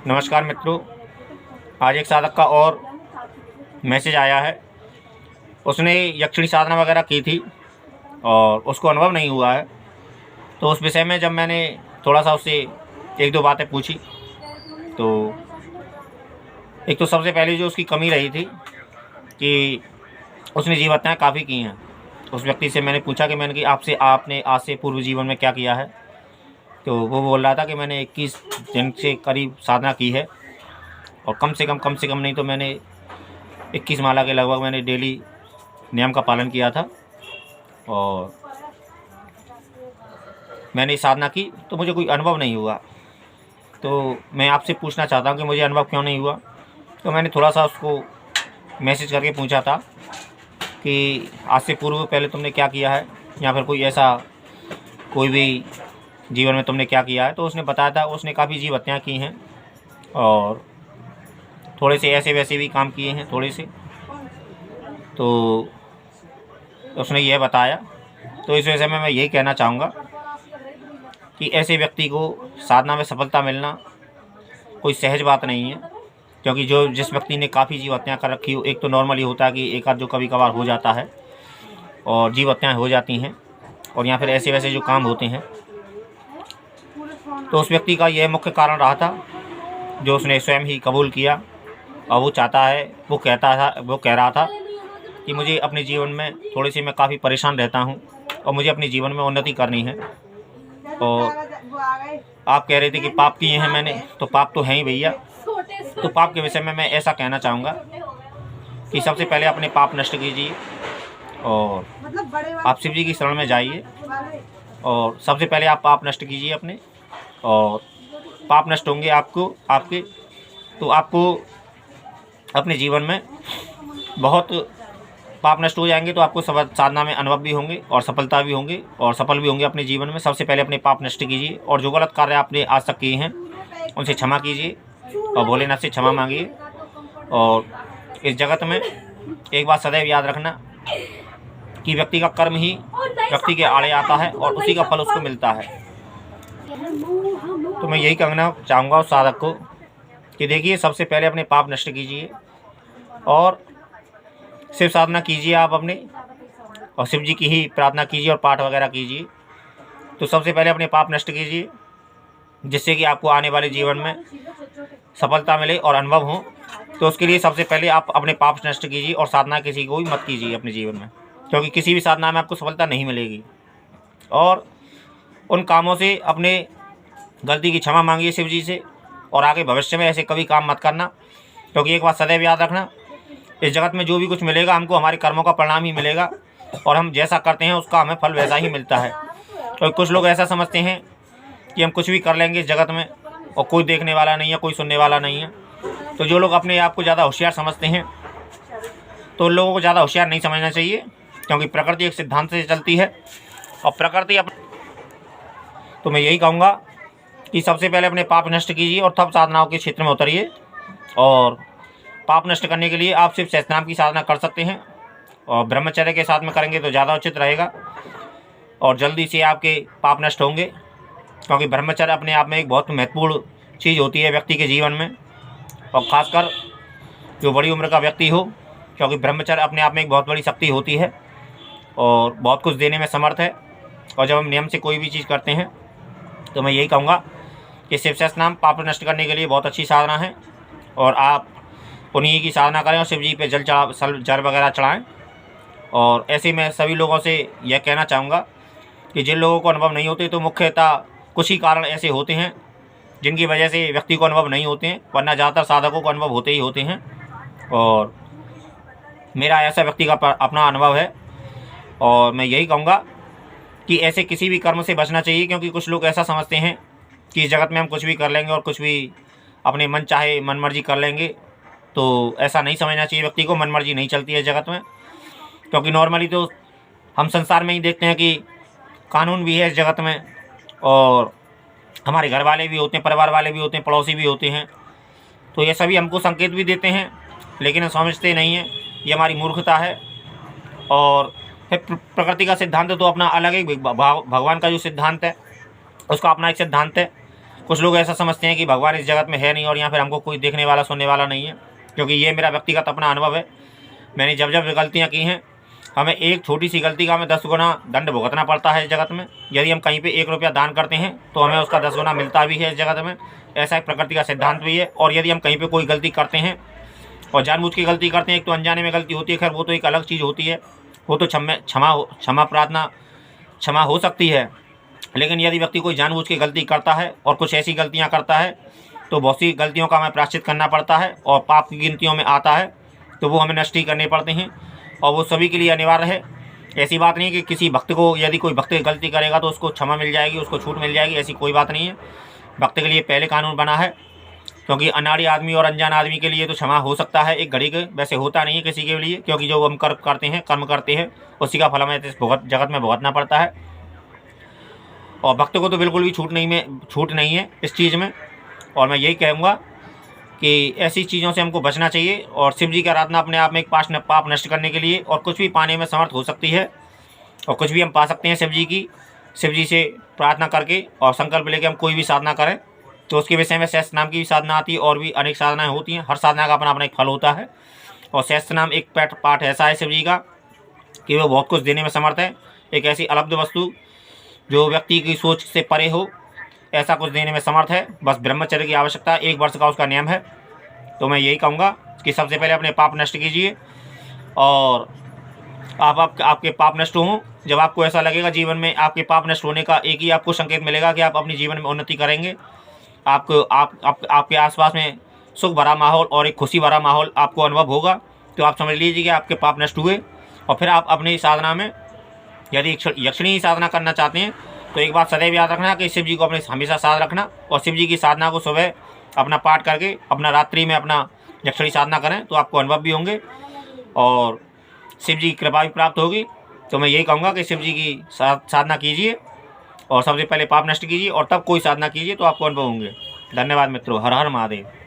नमस्कार मित्रों, आज एक साधक का और मैसेज आया है। उसने यक्षिणी साधना वगैरह की थी और उसको अनुभव नहीं हुआ है। तो उस विषय में जब मैंने थोड़ा सा उससे एक दो बातें पूछी तो एक तो सबसे पहले जो उसकी कमी रही थी कि उसने जीव हत्याएँ काफ़ी की हैं। उस व्यक्ति से मैंने पूछा कि आपने आज से पूर्व जीवन में क्या किया है। तो वो बोल रहा था कि मैंने 21 दिन से करीब साधना की है और कम से कम नहीं तो मैंने 21 माला के लगभग मैंने डेली नियम का पालन किया था और मैंने साधना की तो मुझे कोई अनुभव नहीं हुआ। तो मैं आपसे पूछना चाहता हूँ कि मुझे अनुभव क्यों नहीं हुआ। तो मैंने थोड़ा सा उसको मैसेज करके पूछा था कि आज से पूर्व पहले तुमने क्या किया है या फिर कोई भी जीवन में तुमने क्या किया है। तो उसने बताया था उसने काफ़ी जीव हत्याएँ की हैं और थोड़े से ऐसे वैसे भी काम किए हैं थोड़े से। तो उसने यह बताया। तो इस वजह में मैं यही कहना चाहूँगा कि ऐसे व्यक्ति को साधना में सफलता मिलना कोई सहज बात नहीं है, क्योंकि जिस व्यक्ति ने काफ़ी जीव हत्याएँ कर रखी हो, एक तो नॉर्मली होता है कि एक आध जो कभी कभार हो जाता है और जीव हत्याएँ हो जाती हैं और या फिर ऐसे वैसे जो काम होते हैं। तो उस व्यक्ति का यह मुख्य कारण रहा था जो उसने स्वयं ही कबूल किया और वो कह रहा था कि मुझे अपने जीवन में थोड़ी सी मैं काफ़ी परेशान रहता हूँ और मुझे अपने जीवन में उन्नति करनी है। और आप कह रहे थे कि पाप किए हैं मैंने, तो पाप तो हैं ही भैया। तो पाप के विषय में मैं ऐसा कहना चाहूँगा कि सबसे पहले अपने पाप नष्ट कीजिए और आप शिव जी की शरण में जाइए और सबसे पहले आप पाप नष्ट कीजिए अपने। और पाप नष्ट होंगे आपको अपने जीवन में बहुत पाप नष्ट हो जाएंगे। तो आपको साधना में अनुभव भी होंगे और सफलता भी होंगे और सफल भी होंगे अपने जीवन में। सबसे पहले अपने पाप नष्ट कीजिए और जो गलत कार्य आपने आज तक किए हैं उनसे क्षमा कीजिए और भोलेनाथ से क्षमा मांगिए। और इस जगत में एक बात सदैव याद रखना कि व्यक्ति का कर्म ही व्यक्ति के आड़े आता है और उसी का फल उसको मिलता है। तो मैं यही कहना चाहूँगा उस साधक को कि देखिए, सबसे पहले अपने पाप नष्ट कीजिए और शिव साधना कीजिए आप अपने, और शिव जी की ही प्रार्थना कीजिए और पाठ वगैरह कीजिए। तो सबसे पहले अपने पाप नष्ट कीजिए जिससे कि आपको आने वाले जीवन में सफलता मिले और अनुभव हो। तो उसके लिए सबसे पहले आप अपने पाप नष्ट कीजिए और साधना किसी को भी मत कीजिए अपने जीवन में, क्योंकि किसी भी साधना में आपको सफलता नहीं मिलेगी। और उन कामों से अपने गलती की क्षमा मांगिए शिव जी से और आगे भविष्य में ऐसे कभी काम मत करना, क्योंकि एक बात सदैव याद रखना, इस जगत में जो भी कुछ मिलेगा हमको हमारे कर्मों का परिणाम ही मिलेगा और हम जैसा करते हैं उसका हमें फल वैसा ही मिलता है। तो कुछ लोग ऐसा समझते हैं कि हम कुछ भी कर लेंगे इस जगत में और कोई देखने वाला नहीं है, कोई सुनने वाला नहीं है। तो जो लोग अपने आप को ज़्यादा होशियार समझते हैं तो उन लोगों को ज़्यादा होशियार नहीं समझना चाहिए, क्योंकि प्रकृति एक सिद्धांत से चलती है और प्रकृति तो मैं यही कहूँगा कि सबसे पहले अपने पाप नष्ट कीजिए और तब साधनाओं के क्षेत्र में उतरिए। और पाप नष्ट करने के लिए आप सिर्फ सहस्त्रनाम की साधना कर सकते हैं और ब्रह्मचर्य के साथ में करेंगे तो ज़्यादा उचित रहेगा और जल्दी से आपके पाप नष्ट होंगे, क्योंकि ब्रह्मचर्य अपने आप में एक बहुत महत्वपूर्ण चीज़ होती है व्यक्ति के जीवन में, और ख़ासकर जो बड़ी उम्र का व्यक्ति हो, क्योंकि ब्रह्मचर्य अपने आप में एक बहुत बड़ी शक्ति होती है और बहुत कुछ देने में समर्थ है। और जब हम नियम से कोई भी चीज़ करते हैं तो मैं यही कहूँगा कि शिव सहस्त्रनाम पाप नष्ट करने के लिए बहुत अच्छी साधना है और आप उन्हीं की साधना करें और शिव जी पे जल वगैरह चढ़ाएं। और ऐसे मैं सभी लोगों से यह कहना चाहूँगा कि जिन लोगों को अनुभव नहीं होते तो मुख्यतः कुछ ही कारण ऐसे होते हैं जिनकी वजह से व्यक्ति को अनुभव नहीं होते हैं, वरना ज़्यादातर साधकों को अनुभव होते ही होते हैं। और मेरा ऐसा व्यक्ति का अपना अनुभव है और मैं यही कहूँगा कि ऐसे किसी भी कर्म से बचना चाहिए, क्योंकि कुछ लोग ऐसा समझते हैं कि इस जगत में हम कुछ भी कर लेंगे और कुछ भी अपने मन चाहे मन मर्जी कर लेंगे। तो ऐसा नहीं समझना चाहिए व्यक्ति को, मन मर्जी नहीं चलती है जगत में, क्योंकि नॉर्मली तो हम संसार में ही देखते हैं कि कानून भी है इस जगत में और हमारे घर वाले भी होते हैं, परिवार वाले भी होते हैं, पड़ोसी भी होते हैं। तो ये सभी हमको संकेत भी देते हैं लेकिन हम समझते नहीं हैं, ये हमारी मूर्खता है। और फिर प्रकृति का सिद्धांत तो अपना अलग ही, भगवान का जो सिद्धांत है उसका अपना एक सिद्धांत है। कुछ लोग ऐसा समझते हैं कि भगवान इस जगत में है नहीं और यहाँ फिर हमको कोई देखने वाला सुनने वाला नहीं है, क्योंकि ये मेरा व्यक्तिगत अपना अनुभव है। मैंने जब जब गलतियाँ की हैं, हमें एक छोटी सी गलती का हमें 10 गुना दंड भुगतना पड़ता है इस जगत में। यदि हम कहीं पे 1 रुपया दान करते हैं तो हमें उसका 10 गुना मिलता भी है इस जगत में। ऐसा एक प्रकृति का सिद्धांत भी है। और यदि हम कहीं पे कोई गलती करते हैं और जानबूझ के गलती करते हैं, एक तो अनजाने में गलती होती है, खैर वो तो एक अलग चीज़ होती है, वो तो क्षमा हो सकती है। लेकिन यदि व्यक्ति कोई जानबूझ के गलती करता है और कुछ ऐसी गलतियाँ करता है तो बहुत सी गलतियों का हमें प्रायश्चित करना पड़ता है और पाप की गिनतियों में आता है तो वो हमें नष्ट ही करने पड़ते हैं और वो सभी के लिए अनिवार्य है। ऐसी बात नहीं है कि किसी भक्त को, यदि कोई भक्त गलती करेगा तो उसको क्षमा मिल जाएगी, उसको छूट मिल जाएगी, ऐसी कोई बात नहीं है। भक्त के लिए पहले कानून बना है, क्योंकि अनाड़ी आदमी और अनजान आदमी के लिए तो क्षमा हो सकता है एक घड़ी के, वैसे होता नहीं है किसी के लिए, क्योंकि जो हम कर्म करते हैं उसी का फल हमें इस जगत में भुगतना पड़ता है। और भक्त को तो बिल्कुल भी छूट नहीं है इस चीज़ में। और मैं यही कहूँगा कि ऐसी चीज़ों से हमको बचना चाहिए। और शिव जी की आराधना अपने आप में एक पाप नष्ट करने के लिए और कुछ भी पाने में समर्थ हो सकती है और कुछ भी हम पा सकते हैं शिव जी से प्रार्थना करके और संकल्प लेके हम कोई भी साधना करें तो उसके विषय में सहस्त्र नाम की भी साधना आती है और भी अनेक साधनाएँ होती हैं। हर साधना का अपना अपना एक फल होता है और सहस्त्र नाम एक पाठ ऐसा है शिव जी का कि वो बहुत कुछ देने में समर्थ है। एक ऐसी अलब्ध वस्तु जो व्यक्ति की सोच से परे हो, ऐसा कुछ देने में समर्थ है। बस ब्रह्मचर्य की आवश्यकता है, 1 वर्ष का उसका नियम है। तो मैं यही कहूँगा कि सबसे पहले अपने पाप नष्ट कीजिए और आपके पाप नष्ट हों। जब आपको ऐसा लगेगा जीवन में आपके पाप नष्ट होने का एक ही आपको संकेत मिलेगा कि आप अपने जीवन में उन्नति करेंगे, आपके आसपास में सुख भरा माहौल और एक खुशी भरा माहौल आपको अनुभव होगा, तो आप समझ लीजिए कि आपके पाप नष्ट हुए। और फिर आप अपनी साधना में यदि यक्षिणी साधना करना चाहते हैं तो एक बात सदैव याद रखना कि शिव जी को अपने हमेशा साथ रखना और शिव जी की साधना को सुबह अपना पाठ करके अपना रात्रि में अपना यक्षिणी साधना करें तो आपको अनुभव भी होंगे और शिव जी की कृपा भी प्राप्त होगी। तो मैं यही कहूँगा कि शिव जी की साधना कीजिए और सबसे पहले पाप नष्ट कीजिए और तब कोई साधना कीजिए तो आपको अनुभव होंगे। धन्यवाद मित्रों। हर हर महादेव।